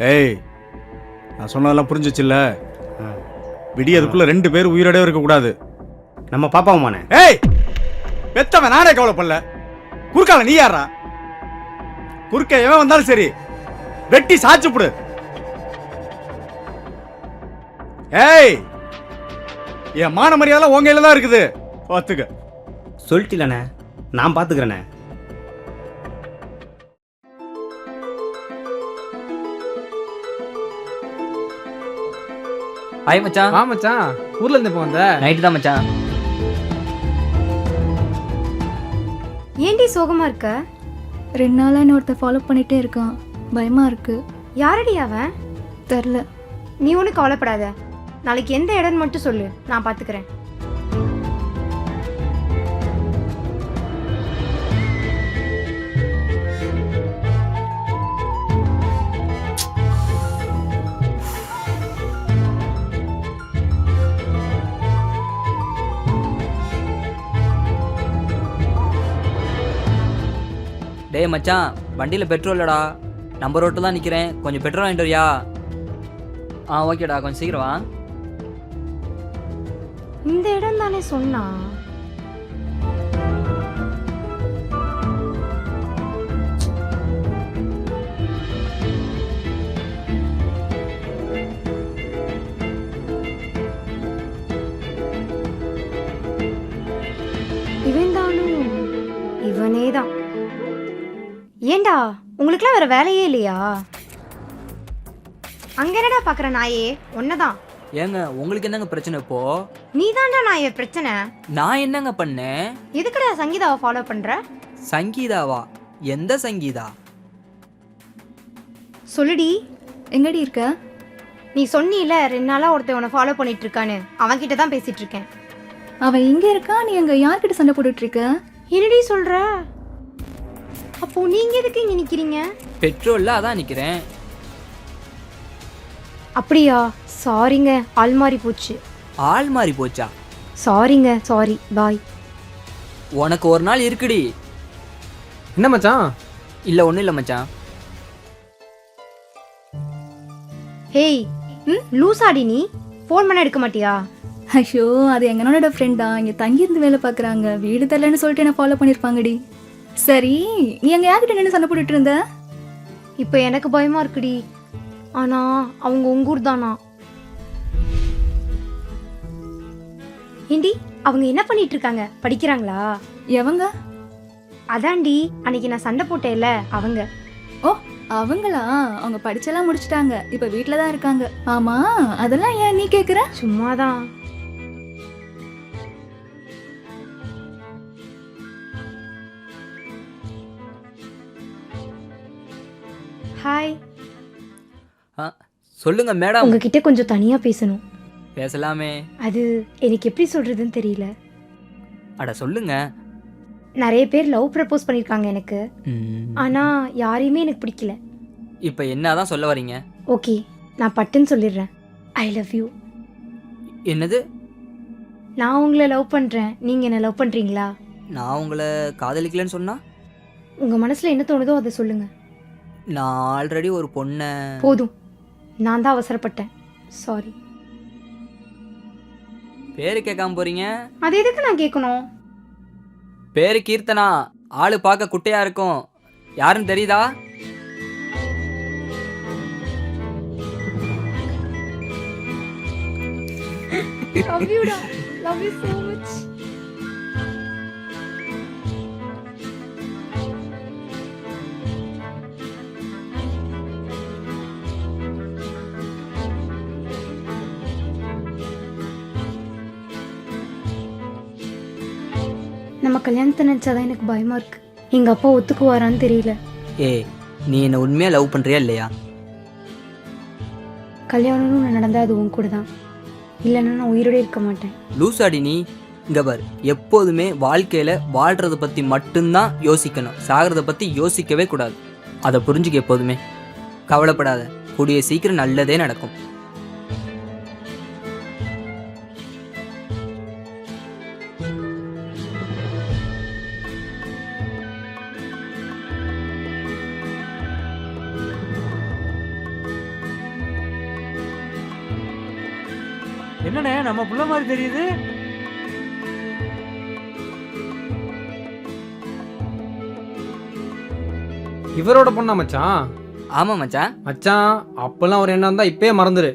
ஏய், நான் சொன்னதெல்லாம் புரிஞ்சிச்சுல்ல? விடியதுக்குள்ள 2 பேர் உயிரோடவே இருக்கக்கூடாது. நம்ம பாப்பாவுமாண்ணே. ஏய், பெத்தவன் நானே கவலைப்படல. குறுக்கால நீ யாரா? குறுக்க எவன் வந்தாலும் சரி வெட்டி சாச்சுப்புடு. ஏய், என் மான மரியாதை உங்க கையில தான் இருக்குது. பார்த்துக்க. சொல்லிட்டீங்களண்ணே, நான் பார்த்துக்கிறேண்ணே. ஹாய் மச்சான். வா மச்சான், ஊர்ல இருந்து இப்போ வந்த? நைட்டு தான் மச்சான். ஏண்டி சோகமா இருக்க? 2 நாளா என்ன ஒருத்தர் ஃபாலோ பண்ணிட்டே இருக்கான், பயமா இருக்கு. யாரடி அவன்? தெரில. நீ ஒன்றும் கவலைப்படாத. நாளைக்கு எந்த இடம்னு மட்டும் சொல்லு, நான் பார்த்துக்கிறேன். டேய் மச்சான், வண்டியில் பெட்ரோல் இல்லடா. நம்ம ரோட்டில் தான் நிற்கிறேன். கொஞ்சம் பெட்ரோல் வாங்கிட்டு வரியா? ஓகேடா, கொஞ்சம் சீக்கிரம் வா. இந்த இடம் தானே சொன்னா. இவன் தானும் இவனே தான். ஏண்டா, உங்களுக்குலாம் வேற வேலையே இல்லையா? அங்க என்னடா பாக்குற நாயே? ஒன்னதான். ஏங்க, உங்களுக்கு என்னங்க பிரச்சனை இப்போ? நீ தான்டா நாயே பிரச்சனை. நான் என்னங்க பண்ணேன்? எதுக்குடா சங்கீதாவை ஃபாலோ பண்ற? சங்கீதாவா? எந்த சங்கீதா? சொல்லுடி. எங்கடி இருக்க? நீ சொன்னீல 2 நாளா ஒருத்தன் உன்னை ஃபாலோ பண்ணிட்டு இருக்கான்னு, அவன்கிட்ட தான் பேசிட்டு இருக்கேன். அவன் இங்க இருக்கா, நீ அங்க யார்கிட்ட சண்டை போட்டுட்டு இருக்க? என்னடி சொல்ற? அப்போ நீங்க எதுக்கு இங்க நிக்கிறீங்க? பெட்ரோல்ல அதான் நிற்கிறேன். அப்படியா? சாரிங்க, ஆள் மாறி போச்சு. ஆள் மாறி போச்சா? சாரிங்க, சாரி, பாய். உனக்கு ஒரு நாள் இருக்குடி. என்ன மச்சான்? இல்லை, ஒன்றும் இல்லை மச்சான். ஹேய், லூசாடி நீ? ஃபோன் பண்ண எடுக்க மாட்டியா? ஐயோ, அது எங்கனோட ஃப்ரெண்ட் தான், இங்க தங்கி இருந்து வேலை பாக்குறாங்க. வீடு தரலன்னு சொல்லிட்டு என்ன ஃபாலோ பண்ணிருப்பாங்கடி. சரி, நீ அங்க யார்கிட்ட நின்று சண்டை போட்டுட்டு இருந்த? இப்போ எனக்கு பயமா இருக்குடி. ஆனா அவங்க உங்கூர் தானா? ஏண்டி, அவங்க என்ன பண்ணிட்டு இருக்காங்க? படிக்கிறாங்களா? எவங்க? அதான்டி, அன்னைக்கு நான் சண்டை போட்டேன்ல, அவங்க. ஓ, அவங்களா? அவங்க படிச்செல்லாம் முடிச்சிட்டாங்க, இப்ப வீட்ல தான் இருக்காங்க. ஆமா, அதெல்லாம் ஏன் நீ கேக்குற? சும்மாதான். ஹாய். சொல்லுங்க மேடம். உங்ககிட்ட கொஞ்சம் தனியா பேசணும். பேசலாமே. அது எனக்கு எப்படி சொல்றதுன்னு தெரியல. அட சொல்லுங்க. நிறைய பேர் லவ் ப்ரப்போஸ் பண்ணிருக்காங்க எனக்கு. ஆனா யாரையுமே எனக்கு பிடிக்கல. இப்போ என்னதான் சொல்ல வரீங்க? ஓகே, நான் பட்டுன்னு சொல்லிடுறேன். I love you. என்னது? நான் உங்களை லவ் பண்றேன், நீங்க என்ன லவ் பண்றீங்களா? நான் உங்களை காதலிக்கலன்னு சொன்னா? உங்க மனசுல என்ன தோணுதோ அதை சொல்லுங்க. நான் ஆல்ரெடி ஒரு பொண்ணை. போதும், நான் தான் அவசரப்பட்டேன். சாரி. பேரு கேட்காம போறீங்க? அது எதுக்கு நான் கேட்கணும்? பேரு கீர்த்தனா. ஆளு பார்க்க குட்டையா இருக்கும். யாருன்னு தெரியுதா? Love you, da. Love you so much. நம்ம கல்யாணத்தை நினச்சாதான் எனக்கு பயமா இருக்கு. எங்க அப்பா ஒத்துக்குவாரான்னு தெரியல. ஏய், நீ என்ன உண்மையா லவ் பண்றியா இல்லையா? கல்யாணம்னு நடந்தா அது உன் கூட தான். இல்லைன்னா நான் உயிரோட இருக்க மாட்டேன். லூசாடி நீ. இங்க பாரு, எப்போதுமே வாழ்க்கையில வாழ்றத பத்தி மட்டும்தான் யோசிக்கணும். சாகிறத பத்தி யோசிக்கவே கூடாது. அதை புரிஞ்சுக்க எப்போதுமே. கவலைப்படாத, கூடிய சீக்கிரம் நல்லதே நடக்கும். என்னண்ணே நம்ம புள்ள மாதிரி தெரியுது. இவரோட பொண்ணா மச்சான்? ஆமா மச்சான். மச்சான் அப்பெல்லாம் ஒரு எண்ணம் தான் இப்பயே மறந்துரு.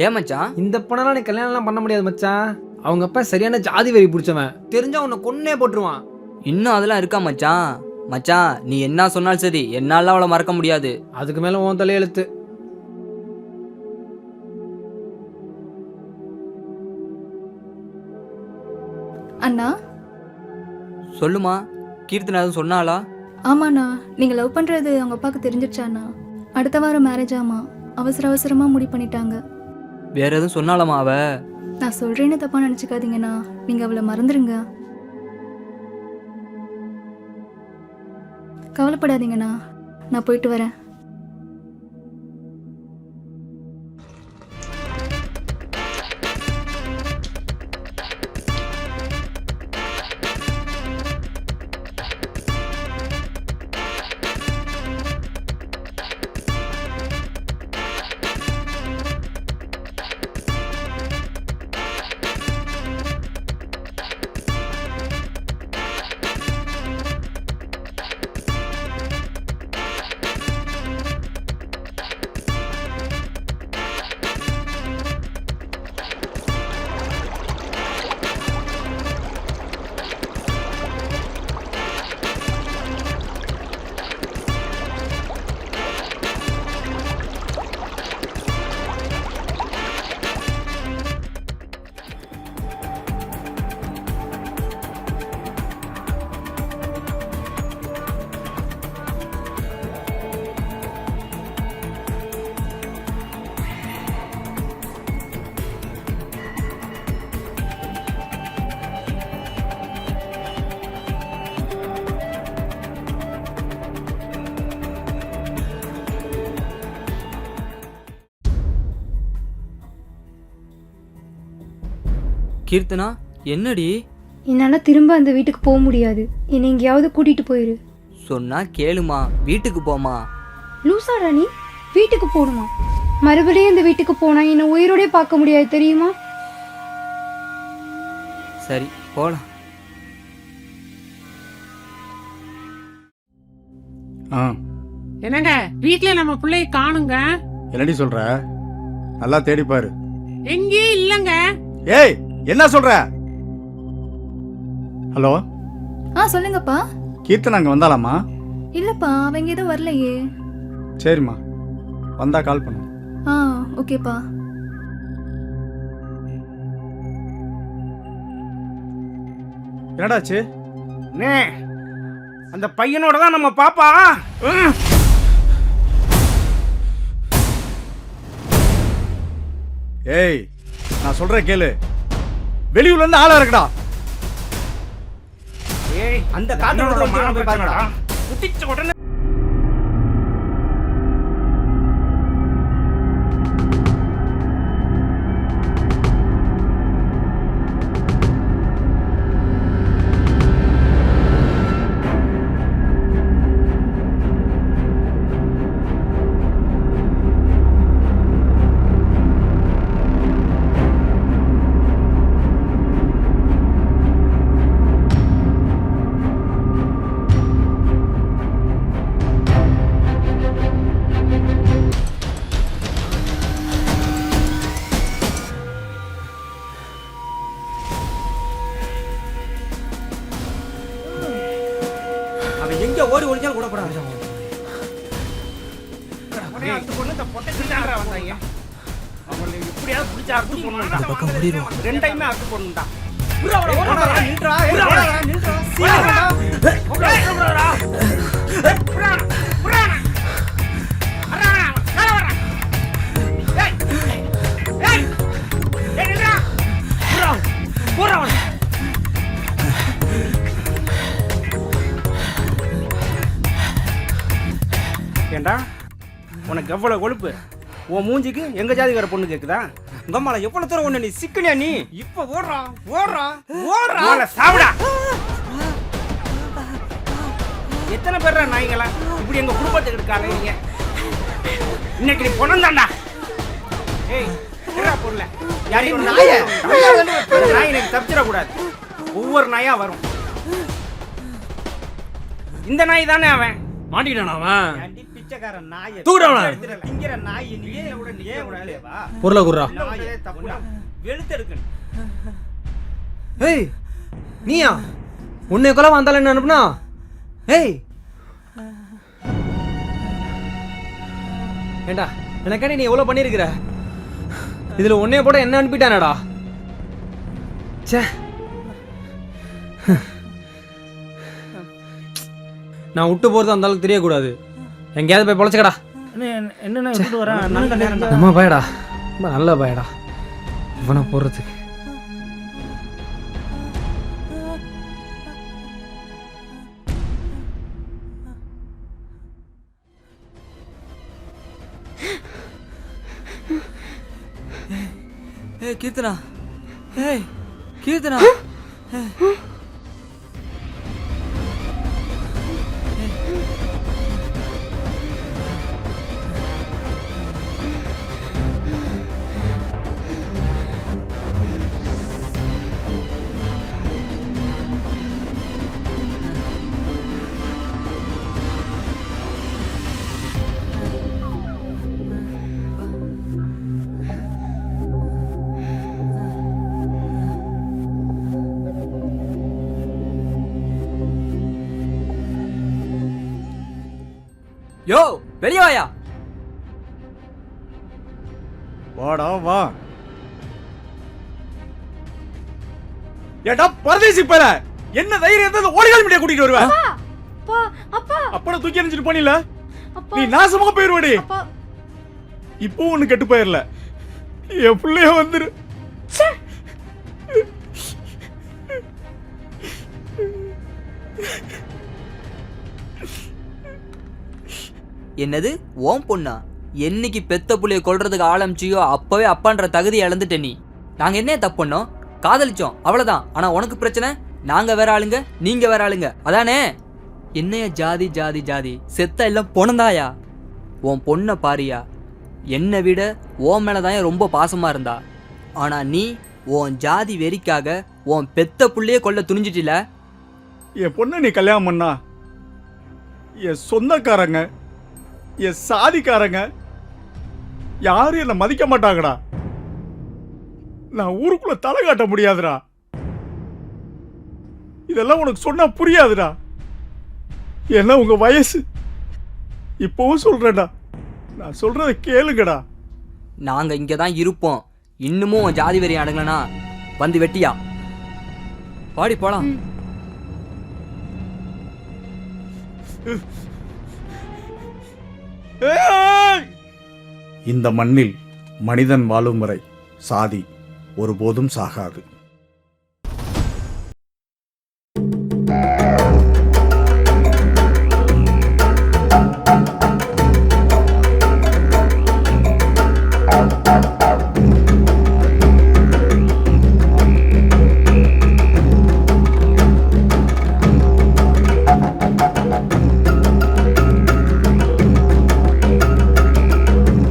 ஏன் மச்சான்? இந்த பொண்ணெல்லாம் நீ கல்யாணம்லாம் பண்ண முடியாது மச்சான். அவங்க அப்பா சரியான ஜாதி வெறி பிடிச்சவன். தெரிஞ்சா உன்னை கொன்னே போட்டுருவான். இன்னும் அதெல்லாம் இருக்கா மச்சான்? மச்சான் நீ என்ன சொன்னாலும் சரி, என்னால அவளை மறக்க முடியாது. அதுக்கு மேல உன் தலையெழுத்து. அண்ணா. சொல்லுமா, கீர்த்தனா எதுவும் சொன்னாளா? ஆமாண்ணா, நீங்க லவ் பண்றது அவங்க அப்பாவுக்கு தெரிஞ்சிருச்சாண்ணா? அடுத்த வாரம் மேரேஜ் ஆமா, அவசரமா முடிவு பண்ணிட்டாங்க. வேற எதுவும் சொன்னாலாமா அவ? நான் சொல்றேன்னு தப்பா நினைச்சுக்காதீங்கண்ணா, நீங்க அவளை மறந்துருங்க. கவலைப்படாதீங்கண்ணா, நான் போயிட்டு வரேன். கீர்த்தனா என்னடி? என்னால திரும்ப அந்த வீட்டுக்கு போக முடியாது. என்னை எங்கேயாவது கூட்டிட்டு போயிரு. சொன்னா கேளுமா, வீட்டுக்கு போமா. லூசாடா நீ? வீட்டுக்கு போகணுமா? மறுபடியும் இந்த வீட்டுக்கு போனா என்னை உயிரோடே பார்க்க முடியாது தெரியுமா? சரி போலாம். என்னங்க வீட்ல நம்ம பிள்ளைய காணுங்க. என்னடி சொல்ற? நல்லா தேடி பாரு. எங்கேயும் இல்லங்க. ஏய் என்ன சொல்ற? ஹலோ, சொல்லுங்கப்பா. கீர்த்தனா அங்க வந்தாலாமா? இல்லப்பா, அவங்க எதுவும் வரலையே. சரிம்மா, வந்தா கால் பண்ணு. ஓகேப்பா. என்னடாச்சு? அந்த பையனோட தான் நம்ம பாப்பா. ஏய் நான் சொல்றேன் கேளு. வெளியூர்ல இருந்து ஆளா இருக்குடா. ஏய் அந்த காட்டோட மானம் போய் பாருடா. குட்டிச்ச உடனே எங்க ஓடி ஒளிஞ்சாலும் கூட போடாது. எப்படியாவது பிடிச்சா அறுத்து போடணும்டா. ரெண்டையுமே அறுத்து போடணும்டா. ஏண்டா உனக்கு எவ்வளவு கொழுப்பு? உன் மூஞ்சிக்கு எங்க ஜாதிகார பொண்ணு கேக்குதா? உங்க அம்மால எவ்வளவு தூரம் ஒண்ணு நீ சிக்கனியா நீ? இப்ப ஓடுறா ஓடுறா ஓடுறா சாவுடா. எத்தனை பேர் நாய்ங்களா இப்படி எங்க குடும்பத்துக்கு இருக்காங்க? இன்னைக்கு நீ பொண்ணந்தாண்டா. ஏய் இருடா பொருளை. யாரு ஏய், இவன் நாயே. அந்த நாய் எனக்கு தப்பிச்சிடக்கூடாது. ஒவ்வொரு நாயா வரும். இந்த நாய் தானே அவன். மாட்டிக்கிட்டானா அவன்? ஏன்டி பிச்சைக்காரன் நாயே. தூக்குடா அவனை. திங்கிற நாய் நீ ஏன் கூட நீ ஏன் கூட வா. பொருளை குடுறா. நாயே தப்புடா. வெளுத்தெடுக்கணும். ஏய் நீயா உன்னை கொலை வந்தாலும் என்ன அனுப்புனா? ஏய் ஏண்டா எனக்காண்டி நீ எவ்வளோ பண்ணியிருக்கிற, இதில் உன்னைய போட என்ன அனுப்பிட்டானடா? ச்சே, நான் விட்டு போகிறது அந்த அளவுக்கு தெரியக்கூடாது. எங்கேயாவது போய் பொழைச்சிக்கடா. என்னென்ன விட்டுட்டு வரேன். நல்ல நேரம் தான். நம்ம பயடா, ரொம்ப நல்ல பயடா இவனை போடுறதுக்கு. ஏய் கீர்த்தனா, ஏய் கீர்த்தனா, யோ வெளியே வாயா. வாடா வா. ஏடா பரதேசி பேர, என்ன தைரியம் இருந்தா ஓடிகால் மீடியா கூட்டிட்டு வருவ? அப்பா அப்பா அப்பட தூக்கி எறிஞ்சிட்டு போனில, அப்பா நீ நாசமா போயிருவடி. அப்பா இப்போ ஒண்ணு கெட்டு போயிரல, என் பிள்ளைய வந்துரு. என்னது ஓம் பொண்ணா? என்னைக்கு பெத்த புள்ளைய கொல்றதுக்கு ஆரம்பிச்சியோ அப்பவே அப்பான்ற தகுதி இழந்துட்ட நீ. நாங்க என்ன தப்பு பண்ணோம்? காதலிச்சோம் அவ்வளவுதான். ஆனா உனக்கு பிரச்சனை, நாங்க வேற ஆளுங்க நீங்க வேற ஆளுங்க அதானே? என்னைய ஜாதி ஜாதி ஜாதி செத்த எல்லாம் பொணந்தாயா? உன் பொண்ணை பாரியா, என்னை விட உன் மேலதான் ரொம்ப பாசமா இருந்தா. ஆனா நீ உன் ஜாதி வெறிக்காக உன் பெத்த புள்ளைய கொல்ல துணிஞ்சிட்டில. என் பொண்ணை நீ கல்யாணம் பண்ணா என் சொந்தக்காரங்க, என் சாதிக்காரங்க யாரும் என்ன மதிக்க மாட்டாங்கடா. நான் ஊருக்குள்ள தலை காட்ட முடியாதுடா. இதெல்லாம் உனக்கு சொன்னா புரியாதுடா. ஏன்னா உங்க வயசு. இப்பவும் சொல்றேன்டா, நான் சொல்றதை கேளுங்கடா. நாங்க இங்க தான் இருப்போம். இன்னமும் உன் ஜாதி வெறி அடங்கலனா வந்து வெட்டியா பாடி போலாம். இந்த மண்ணில் மனிதன் வாழும் வரை சாதி ஒருபோதும் சாகாது.